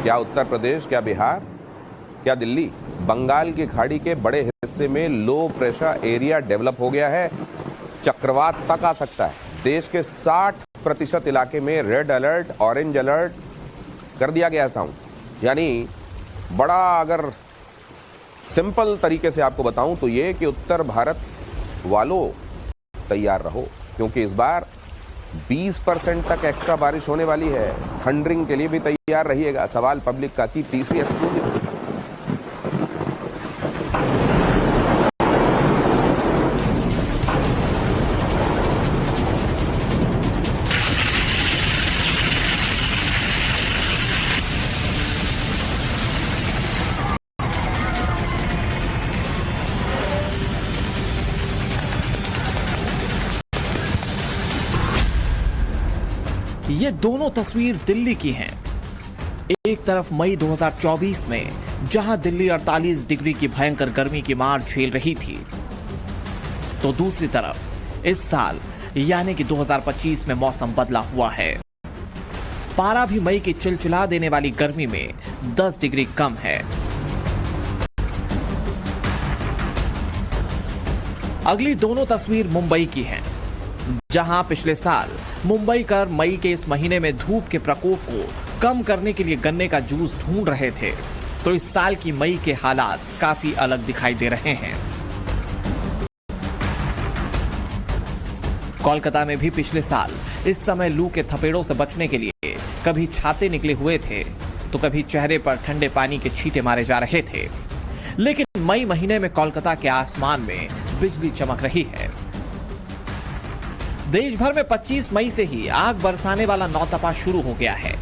क्या उत्तर प्रदेश, क्या बिहार, क्या दिल्ली? बंगाल की खाड़ी के बड़े हिस्से में लो प्रेशर एरिया डेवलप हो गया है। चक्रवात तक आ सकता है। देश के 60% इलाके में रेड अलर्ट, ऑरेंज अलर्ट कर दिया गया है साउंड। यानी बड़ा अगर सिंपल तरीके से आपको बताऊं तो ये कि उत्तर भारत वालों तैयार रहो, क्योंकि इस बार 20% तक एक्स्ट्रा बारिश होने वाली है। थंडरिंग के लिए भी तैयार रहिएगा। सवाल पब्लिक का कि तीसरी एक्सक्लूसिव। ये दोनों तस्वीर दिल्ली की हैं। एक तरफ मई 2024 में जहां दिल्ली 48 डिग्री की भयंकर गर्मी की मार झेल रही थी, तो दूसरी तरफ इस साल यानी कि 2025 में मौसम बदला हुआ है। पारा भी मई की चिलचिला देने वाली गर्मी में 10 डिग्री कम है। अगली दोनों तस्वीर मुंबई की हैं, जहां पिछले साल मुंबई कर मई के इस महीने में धूप के प्रकोप को कम करने के लिए गन्ने का जूस ढूंढ रहे थे, तो इस साल की मई के हालात काफी अलग दिखाई दे रहे हैं। कोलकाता में भी पिछले साल इस समय लू के थपेड़ों से बचने के लिए कभी छाते निकले हुए थे, तो कभी चेहरे पर ठंडे पानी के छींटे मारे जा रहे थे। लेकिन मई महीने में कोलकाता के आसमान में बिजली चमक रही है। देश भर में 25 मई से ही आग बरसाने वाला नौतपा शुरू हो गया है,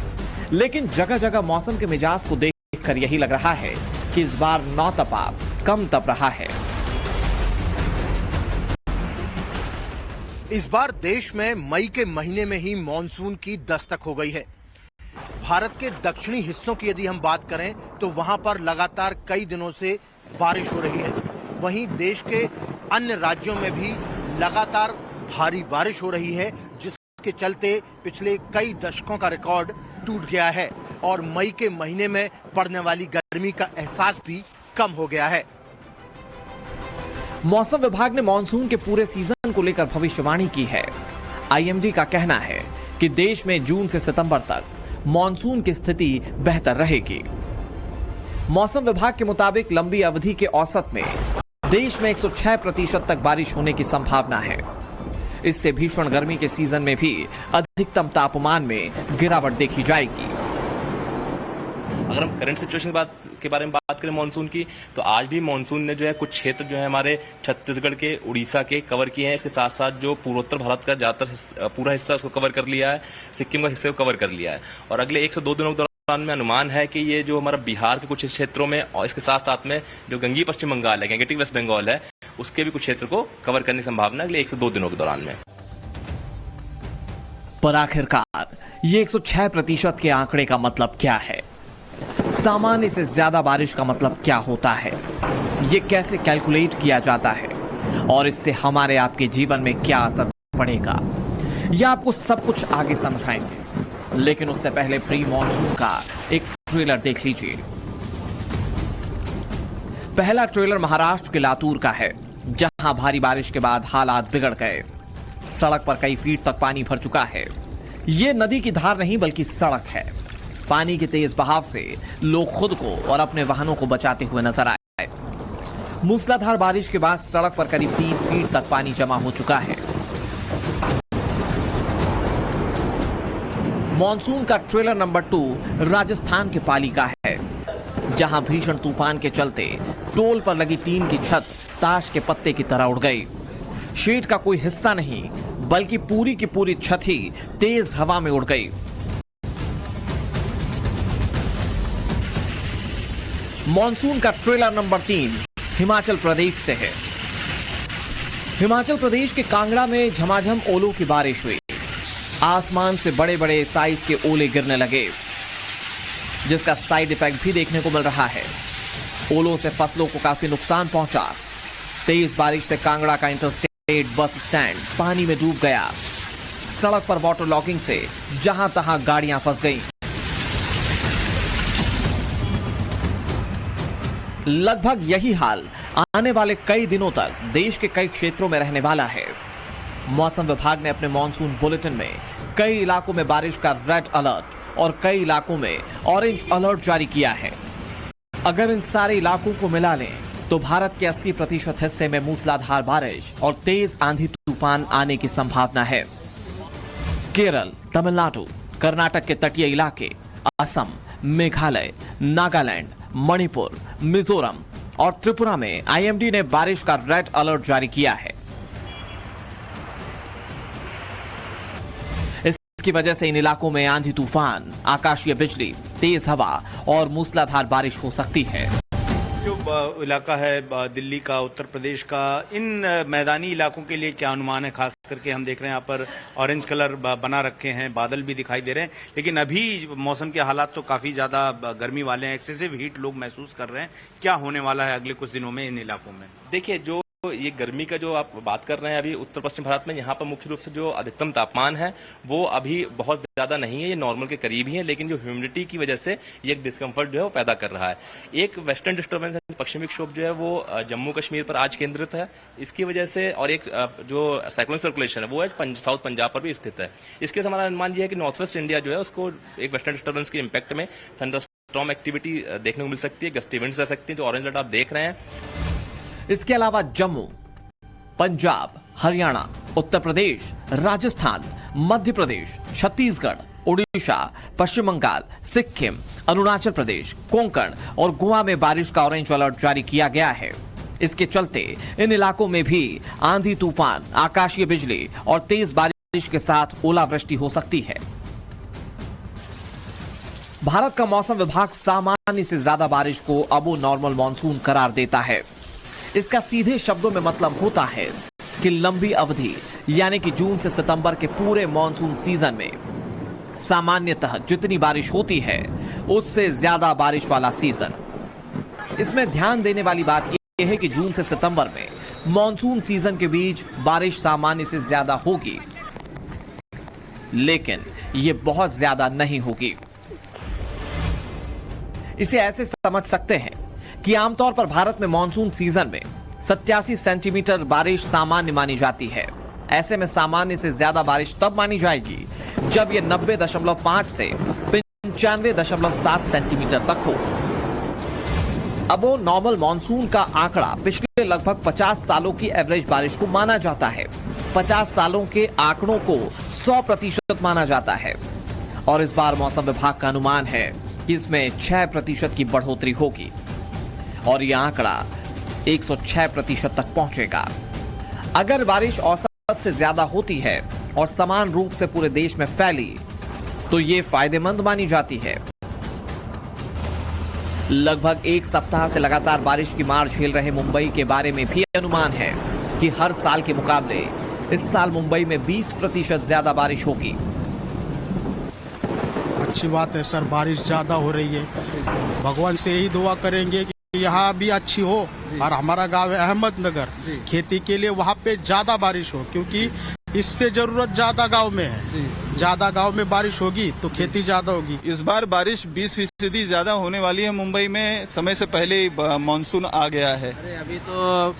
लेकिन जगह जगह मौसम के मिजाज को देखकर यही लग रहा है कि इस बार नौतपा कम तप रहा है। इस बार देश में मई के महीने में ही मानसून की दस्तक हो गई है। भारत के दक्षिणी हिस्सों की यदि हम बात करें तो वहां पर लगातार कई दिनों से बारिश हो रही है। वहीं देश के अन्य राज्यों में भी लगातार भारी बारिश हो रही है, जिसके चलते पिछले कई दशकों का रिकॉर्ड टूट गया है और मई के महीने में पड़ने वाली गर्मी का एहसास भी कम हो गया है। मौसम विभाग ने मानसून के पूरे सीजन को लेकर भविष्यवाणी की है। आईएमडी का कहना है कि देश में जून से सितंबर तक मानसून की स्थिति बेहतर रहेगी। मौसम विभाग के मुताबिक लंबी अवधि के औसत में देश में 106% तक बारिश होने की संभावना है। इससे भीषण गर्मी के सीजन में भी अधिकतम तापमान में गिरावट देखी जाएगी। अगर हम करंट सिचुएशन के बारे में बात करें मानसून की, तो आज भी मानसून ने जो है कुछ क्षेत्र जो है हमारे छत्तीसगढ़ के, उड़ीसा के कवर किए हैं। इसके साथ साथ जो पूर्वोत्तर भारत का ज्यादातर पूरा हिस्सा उसको कवर कर लिया है, सिक्किम का हिस्से को कवर कर लिया है। और अगले 1 से 2 दिनों के दौरान में अनुमान है कि ये जो हमारा बिहार के कुछ क्षेत्रों में और इसके साथ साथ में जो गंगी पश्चिम बंगाल है, गंगेटिक वेस्ट बंगाल है, उसके भी कुछ क्षेत्र को कवर करने की संभावना अगले 1 से 2 दिनों के दौरान में। पर आखिरकार ये 106% के आंकड़े का मतलब क्या है? सामान्य से ज्यादा बारिश का मतलब क्या होता है? ये कैसे कैलकुलेट किया जाता है और इससे हमारे आपके जीवन में क्या असर पड़ेगा, यह आपको सब कुछ आगे समझाएंगे। लेकिन उससे पहले प्री मॉनसून का एक ट्रेलर देख लीजिए। पहला ट्रेलर महाराष्ट्र के लातूर का है, जहां भारी बारिश के बाद हालात बिगड़ गए। सड़क पर कई फीट तक पानी भर चुका है। यह नदी की धार नहीं बल्कि सड़क है। पानी के तेज बहाव से लोग खुद को और अपने वाहनों को बचाते हुए नजर आए। मूसलाधार बारिश के बाद सड़क पर करीब 3 फीट तक पानी जमा हो चुका है। मॉनसून का ट्रेलर नंबर 2 राजस्थान के पाली का है, जहां भीषण तूफान के चलते टोल पर लगी टीन की छत ताश के पत्ते की तरह उड़ गई। शेड का कोई हिस्सा नहीं बल्कि पूरी की पूरी छत ही तेज हवा में उड़ गई। मॉनसून का ट्रेलर नंबर 3 हिमाचल प्रदेश से है। हिमाचल प्रदेश के कांगड़ा में झमाझम ओलों की बारिश हुई। आसमान से बड़े बड़े साइज के ओले गिरने लगे, जिसका साइड इफेक्ट भी देखने को मिल रहा है। ओलों से फसलों को काफी नुकसान पहुंचा। तेज बारिश से कांगड़ा का इंटरस्टेट बस स्टैंड पानी में डूब गया। सड़क पर वाटर लॉगिंग से जहां तहां गाड़ियां फंस गईं। लगभग यही हाल आने वाले कई दिनों तक देश के कई क्षेत्रों में रहने वाला है। मौसम विभाग ने अपने मॉनसून बुलेटिन में कई इलाकों में बारिश का रेड अलर्ट और कई इलाकों में ऑरेंज अलर्ट जारी किया है। अगर इन सारे इलाकों को मिला लें तो भारत के 80% हिस्से में मूसलाधार बारिश और तेज आंधी तूफान आने की संभावना है। केरल, तमिलनाडु, कर्नाटक के तटीय इलाके, असम, मेघालय, नागालैंड, मणिपुर, मिजोरम और त्रिपुरा में आईएमडी ने बारिश का रेड अलर्ट जारी किया है। इसकी वजह से इन इलाकों में आंधी तूफान, आकाशीय बिजली, तेज हवा और मूसलाधार बारिश हो सकती है। जो इलाका है दिल्ली का, उत्तर प्रदेश का, इन मैदानी इलाकों के लिए क्या अनुमान है? खास करके हम देख रहे हैं यहाँ पर ऑरेंज कलर बना रखे हैं, बादल भी दिखाई दे रहे हैं, लेकिन अभी मौसम के हालात तो काफी ज्यादा गर्मी वाले हैं, एक्सेसिव हीट लोग महसूस कर रहे हैं। क्या होने वाला है अगले कुछ दिनों में इन इलाकों में? देखिए, जो ये गर्मी का जो आप बात कर रहे हैं अभी उत्तर पश्चिम भारत में, यहाँ पर मुख्य रूप से जो अधिकतम तापमान है वो अभी बहुत ज्यादा नहीं है, ये नॉर्मल के करीब ही है, लेकिन जो ह्यूमिडिटी की वजह से ये एक डिस्कम्फर्ट जो है वो पैदा कर रहा है। एक वेस्टर्न डिस्टर्बेंस है, पश्चिमी विक्षोभ जो है वो जम्मू कश्मीर पर आज केंद्रित है, इसकी वजह से, और एक जो साइक्लोनिक सर्कुलेशन है वो है साउथ पंजाब पर भी स्थित है। इसके से हमारा अनुमान यह है कि नॉर्थ वेस्ट इंडिया जो है उसको एक वेस्टर्न डिस्टर्बेंस के इम्पैक्ट में थंडरस्टॉर्म एक्टिविटी देखने को मिल सकती है, गस्टी विंड्स रह सकती है, जो ऑरेंज अलर्ट आप देख रहे हैं। इसके अलावा जम्मू, पंजाब, हरियाणा, उत्तर प्रदेश, राजस्थान, मध्य प्रदेश, छत्तीसगढ़, ओडिशा, पश्चिम बंगाल, सिक्किम, अरुणाचल प्रदेश, कोंकण और गोवा में बारिश का ऑरेंज अलर्ट जारी किया गया है। इसके चलते इन इलाकों में भी आंधी तूफान, आकाशीय बिजली और तेज बारिश के साथ ओलावृष्टि हो सकती है। भारत का मौसम विभाग सामान्य से ज्यादा बारिश को अबो नॉर्मल मॉनसून करार देता है। इसका सीधे शब्दों में मतलब होता है कि लंबी अवधि यानी कि जून से सितंबर के पूरे मॉनसून सीजन में सामान्यतः जितनी बारिश होती है उससे ज्यादा बारिश वाला सीजन। इसमें ध्यान देने वाली बात यह है कि जून से सितंबर में मॉनसून सीजन के बीच बारिश सामान्य से ज्यादा होगी, लेकिन यह बहुत ज्यादा नहीं होगी। इसे ऐसे समझ सकते हैं कि आमतौर पर भारत में मॉनसून सीजन में 87 सेंटीमीटर बारिश सामान्य मानी जाती है। ऐसे में सामान्य से ज्यादा बारिश तब मानी जाएगी जब यह 90.5 से 95.7 सेंटीमीटर तक हो। अबो नॉर्मल मॉनसून का आंकड़ा पिछले लगभग 50 सालों की एवरेज बारिश को माना जाता है। 50 सालों के आंकड़ों को 100% माना जाता है और इस बार मौसम विभाग का अनुमान है कि इसमें 6% की बढ़ोतरी होगी और यह आंकड़ा 106% तक पहुंचेगा। अगर बारिश औसत से ज्यादा होती है और समान रूप से पूरे देश में फैली तो यह फायदेमंद मानी जाती है। लगभग एक सप्ताह से लगातार बारिश की मार झेल रहे मुंबई के बारे में भी अनुमान है कि हर साल के मुकाबले इस साल मुंबई में 20% ज्यादा बारिश होगी। अच्छी बात है सर, बारिश ज्यादा हो रही है। भगवान से यही दुआ करेंगे कि यहाँ भी अच्छी हो और हमारा गांव है अहमदनगर, खेती के लिए वहाँ पे ज्यादा बारिश हो, क्योंकि इससे जरूरत ज्यादा गांव में है। ज्यादा गांव में बारिश होगी तो खेती ज्यादा होगी। इस बार बारिश 20% ज्यादा होने वाली है मुंबई में। समय से पहले मानसून आ गया है। अभी तो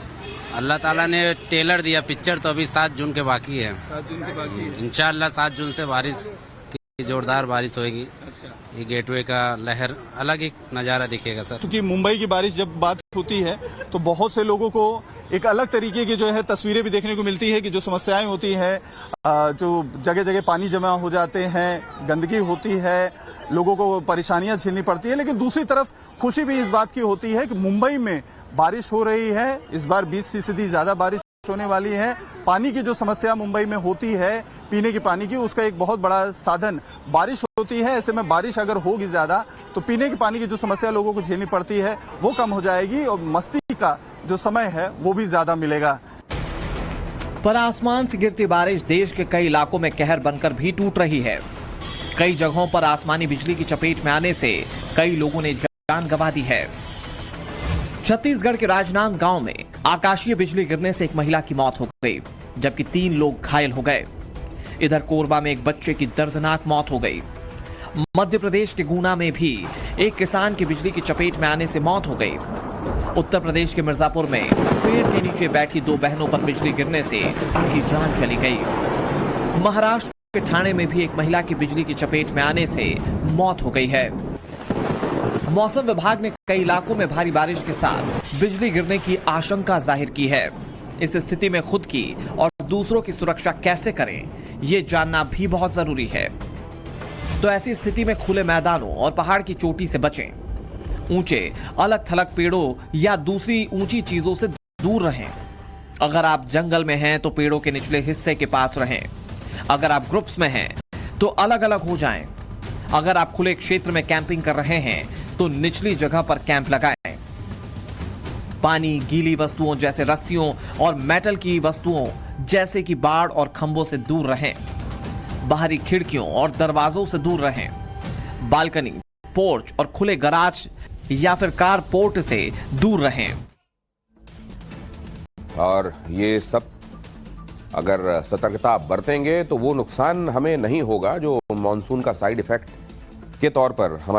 अल्लाह ताला ने टेलर दिया पिक्चर, तो अभी 7 जून के बाकी है। 7 जून के बाकी है। इंशाअल्लाह 7 जून से बारिश की जोरदार बारिश होगी। ये गेटवे का लहर अलग एक नजारा दिखेगा सर। क्योंकि मुंबई की बारिश जब बात होती है तो बहुत से लोगों को एक अलग तरीके की जो है तस्वीरें भी देखने को मिलती है कि जो समस्याएं होती है, जो जगह जगह पानी जमा हो जाते हैं, गंदगी होती है, लोगों को परेशानियां झेलनी पड़ती है। लेकिन दूसरी तरफ खुशी भी इस बात की होती है कि मुंबई में बारिश हो रही है। इस बार 20% ज्यादा बारिश होने वाली है। पानी की जो समस्या मुंबई में होती है, पीने के पानी की, उसका एक बहुत बड़ा साधन बारिश होती है। ऐसे में बारिश अगर होगी ज्यादा तो पीने के पानी की जो समस्या लोगों को झेलनी पड़ती है वो कम हो जाएगी और मस्ती का जो समय है वो भी ज्यादा मिलेगा। पर आसमान से गिरती बारिश देश के कई इलाकों में कहर बनकर भी टूट रही है। कई जगहों पर आसमानी बिजली की चपेट में आने से कई लोगों ने जान गंवा दी है। छत्तीसगढ़ के राजनांदगांव में आकाशीय बिजली गिरने से एक महिला की मौत हो गई, जबकि 3 लोग घायल हो गए। इधर कोरबा में एक बच्चे की दर्दनाक मौत हो गई। मध्य प्रदेश के गुना में भी एक किसान की बिजली की चपेट में आने से मौत हो गई। उत्तर प्रदेश के मिर्जापुर में पेड़ के नीचे बैठी 2 बहनों पर बिजली गिरने से उनकी जान चली गई। महाराष्ट्र के ठाणे में भी एक महिला की बिजली की चपेट में आने से मौत हो गई है। मौसम विभाग ने कई इलाकों में भारी बारिश के साथ बिजली गिरने की आशंका जाहिर की है। इस स्थिति में खुद की और दूसरों की सुरक्षा कैसे करें, ये जानना भी बहुत जरूरी है। तो ऐसी स्थिति में खुले मैदानों और पहाड़ की चोटी से बचें। ऊंचे अलग थलग पेड़ों या दूसरी ऊंची चीजों से दूर रहें। अगर आप जंगल में हैं तो पेड़ों के निचले हिस्से के पास रहें। अगर आप ग्रुप्स में हैं तो अलग अलग हो जाएं। अगर आप खुले क्षेत्र में कैंपिंग कर रहे हैं तो निचली जगह पर कैंप लगाएं। पानी, गीली वस्तुओं जैसे रस्सियों और मेटल की वस्तुओं जैसे कि बाड़ और खंभों से दूर रहें। बाहरी खिड़कियों और दरवाजों से दूर रहें। बालकनी, पोर्च और खुले गराज या फिर कार पोर्ट से दूर रहें। और ये सब अगर सतर्कता बरतेंगे तो वो नुकसान हमें नहीं होगा जो मॉनसून का साइड इफेक्ट के तौर पर हमारे